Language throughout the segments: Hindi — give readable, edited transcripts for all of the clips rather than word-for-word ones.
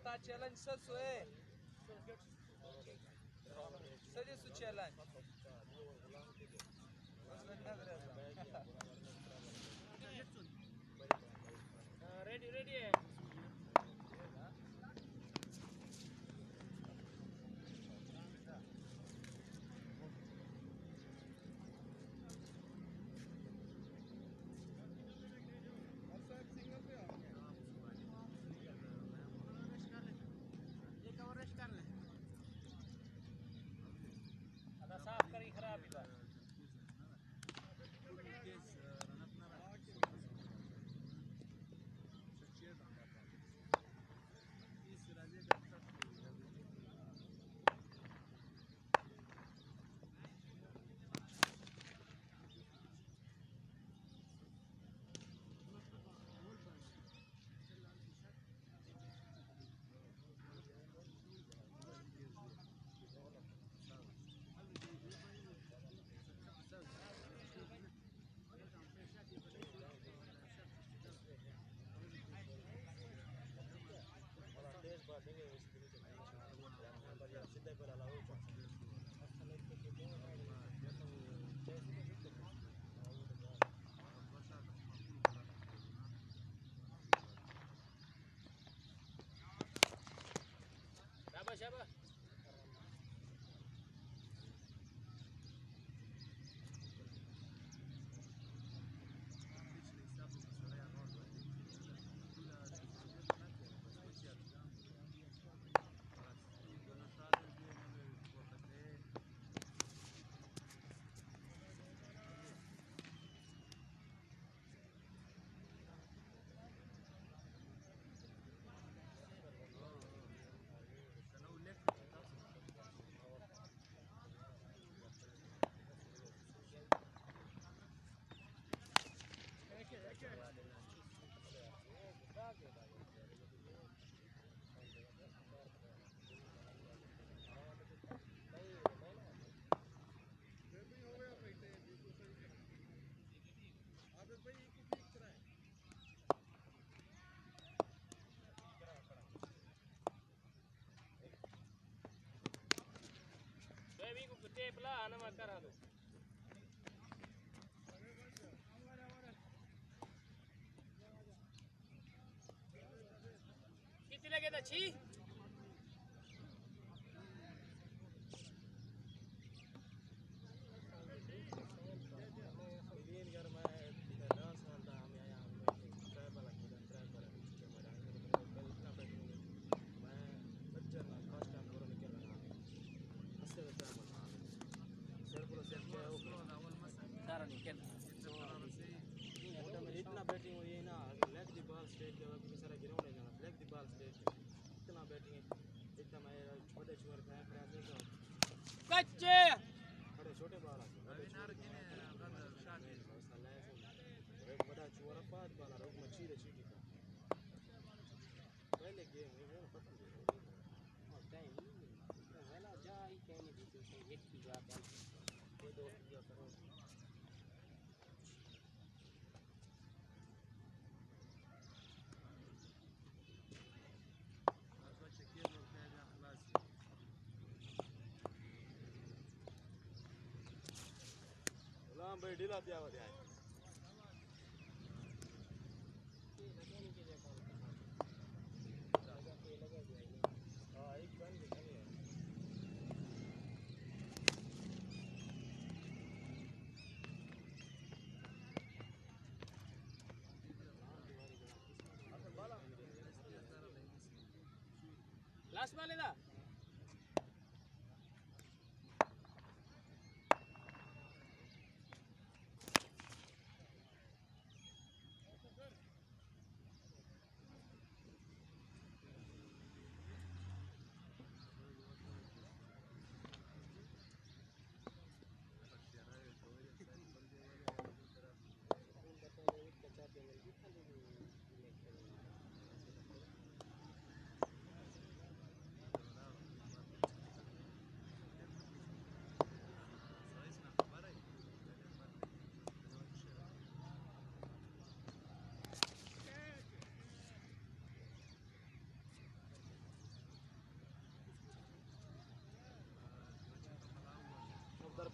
Tá challenge sasue. Sadi su challenge. Ready, ready. साफ करी खराब ही बात शाबाश टेपला आना मत करा दो कितने लगे था छी इतना बैटिंग हुई है ना लेग द बॉल स्ट्रेट सारा ग्राउंड है ना लेग द बॉल स्ट्रेट इतना बैटिंग एकदम छोटे छोटे कच्चे बड़े छोटे बॉल बड़ा चोरा पाँच बॉल रोक मच्छी रची पहले गेम है वो खत्म और टाइम वाला जा ही कहने दी तो एक की बात है ये दो किया करो भाई ढीला दिया हुआ है लास्ट वाले दा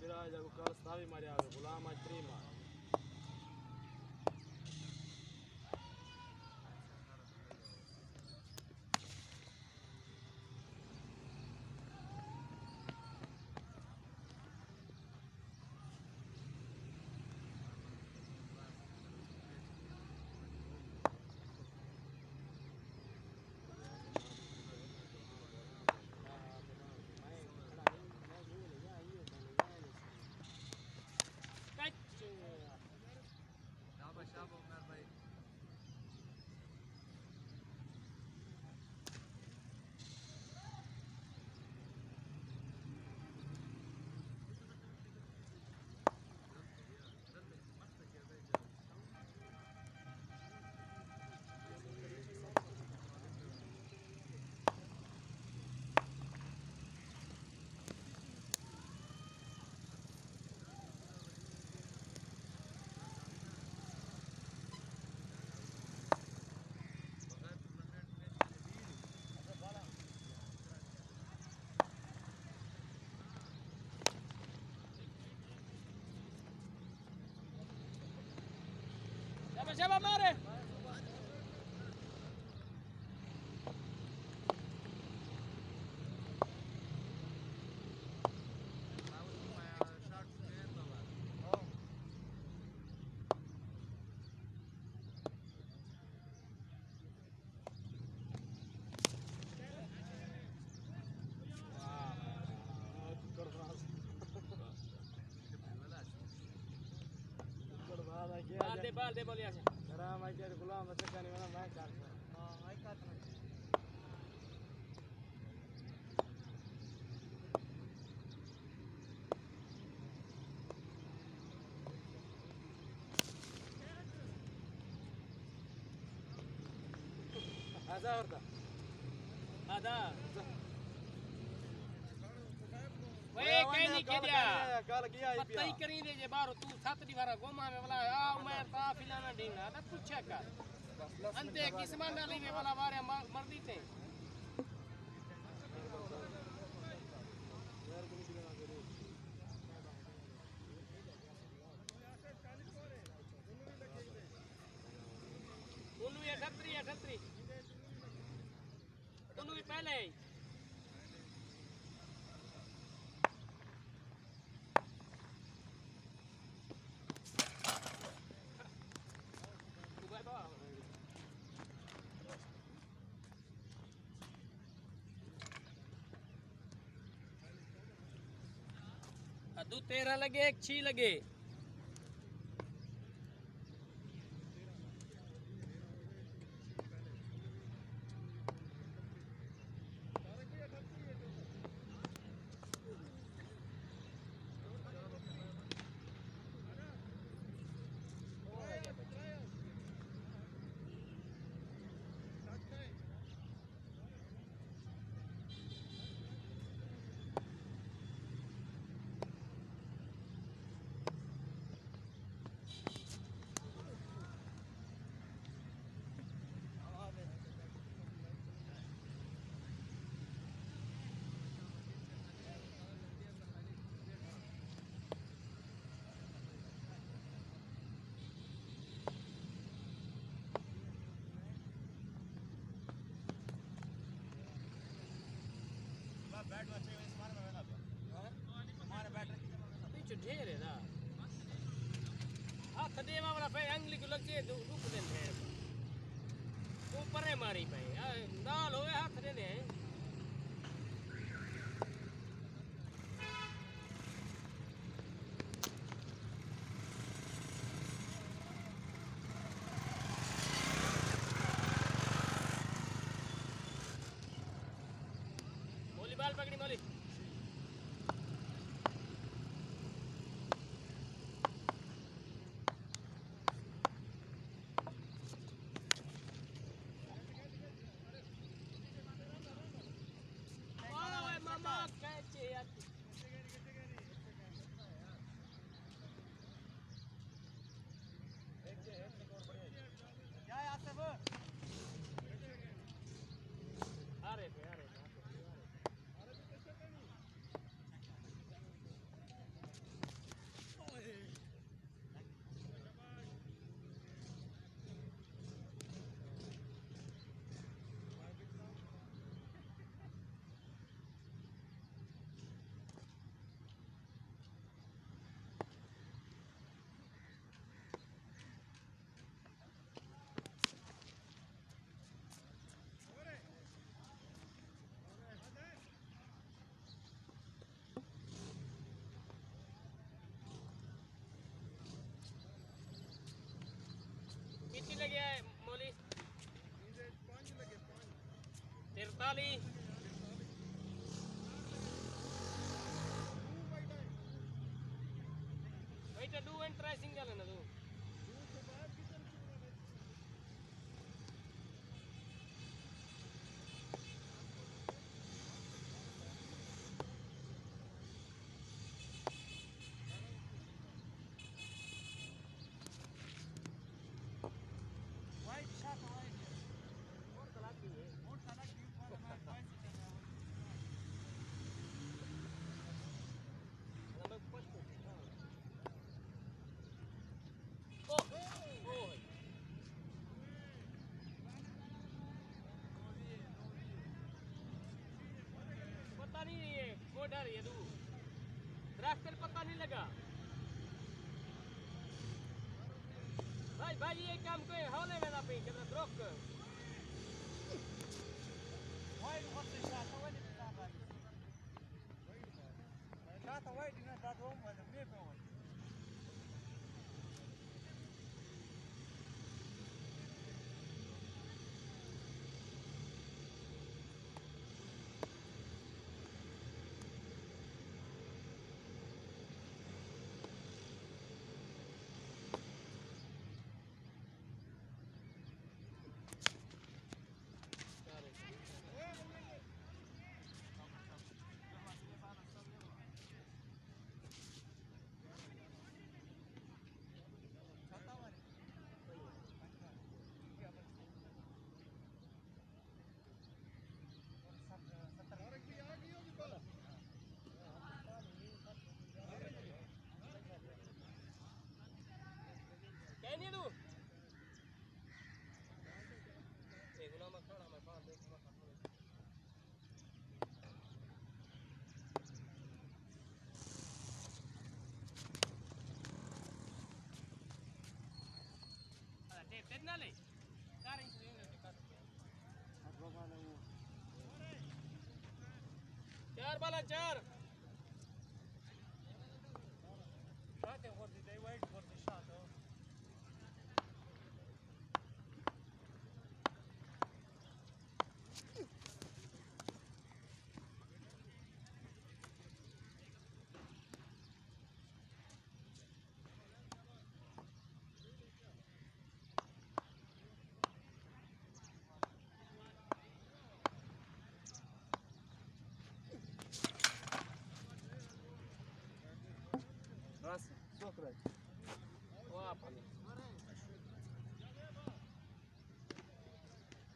सिराज को कल स्थावी मारे आवे गुलाम आज 3 मार शाबाश उमर भाई शाबाश मारे बाल दे बोलिया से राम आई के गुलाम बच्चा का नहीं वाला मैं काट हां आई काट ना आजा औरता आधा वे कहीं नहीं किया कल किया ही पता ही करी दे जे बारो तू 7 दी बारा गोमा में वाला आ उमर ता फिलाना डीना ना पूछा कर अंते किस्मान डाली में वाला बारे मर्दी थे उन्नु ये 38 दोनों भी पहले अदू 13 लगे एक 6 लगे ढेर है ना हाथ देवा वाला पे अंगली को लग जाए रुक दे ढेर ऊपर है मारी पे दाल होवे हाथ दे दे मोली बाल पकड़ी मोली 45 Wait, do and try single na do. पता नहीं ये वो डर ये तू दरख्त पर पता नहीं लगा भाई भाई ये काम को हौले में ना पे जरा द्रोक Wide what the shot, when it's not like shot wide in that room when the paper one. क्या नहीं तू एक गुलाम खड़ा मैं पास देख मैं कितना ले 4 इंच लेंगे चार बाला चार Shot what did they wait for the shot? Раз, сокрай. वापस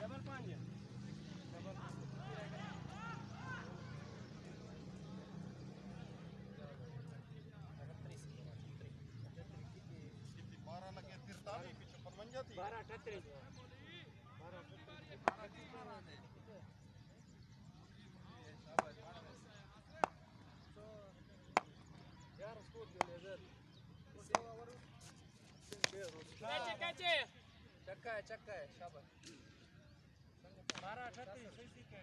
डबल 5 डबल बारह 38 यार उसको नजर कैचे चक्का है शाबाश 12 38 सही सीखे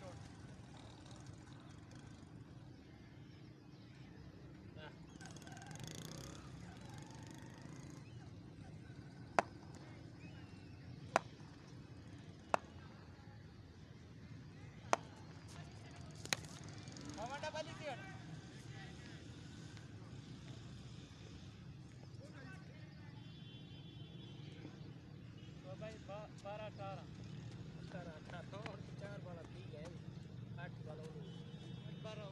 चोट बारह 18 तो और 4 वाला ठीक है 8 वाला 12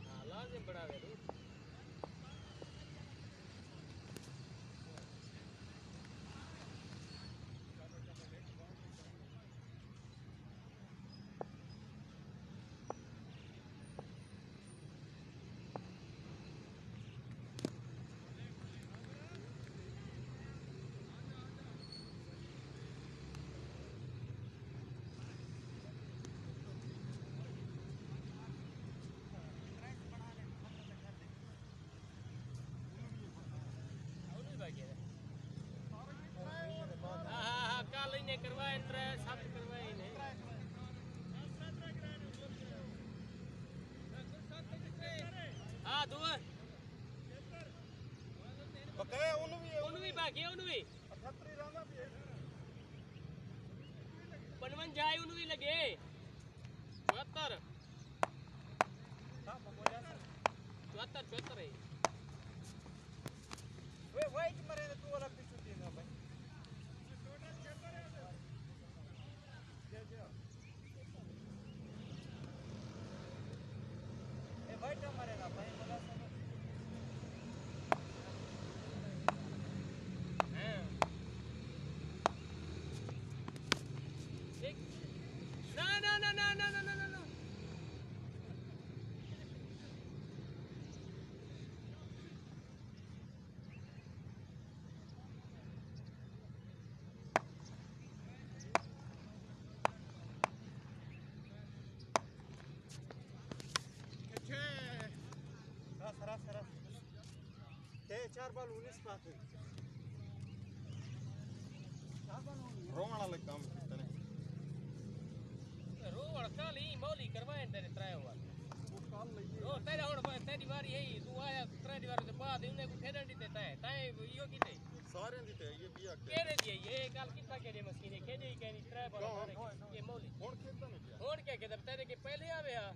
हाँ लाजिम बढ़ावे दो बकाया ਉਹਨੂੰ भी बाकी ਉਹਨੂੰ भी 78 ਰਾਂਦਾ ਵੀ 55 ਉਹਨੂੰ ਵੀ लगे 74 ਹਾਂ ਬੋਲਿਆ 74 है वे वाइट मरे तू वाला पिछू देना भाई ए वाइट मरे ना भाई बोला ना ना ना ना ना ना ना ना सरा ते 4 बाल 19 पास है रोवाना वाला काम करते ने रो अड़काली मौली करवाए तेरे त्राय हुआ वो काम लगी रो तेरा हुन तेरी बारी है तू आया त्रै दी बारी ते बाद इने को खेडन दी ते तय इयो कीते सारे दी ते ये बिया केड़े दी ये गल किथा केड़े मशीने खेडे ही कहनी त्रै बार ये मौली हुन खेता ने क्या हुन क्या कहते तेरे के पहले आवे हा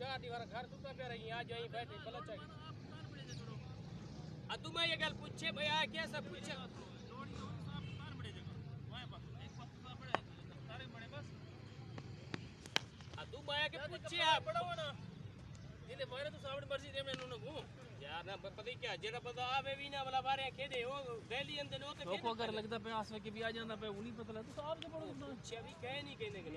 4 दीवार घर तू पे रही आज यहीं बैठे भला चाहिए अदू मैं ये गल पूछे भाई आ क्या सब पूछे अदू मैं के पूछे आ पड़ो ना जिने मारे तू सामने मर्जी दे मैं नु घूम यार ना पता ही क्या जेड़ा बंदा आवे भी ना वाला बारे खेदे ओ दिल्ली अंदर नो ते को अगर लगता पे आसवे के भी आ जांदा पे उनी पता लग तो आप जो पड़ो पूछे भी कह नहीं कहने के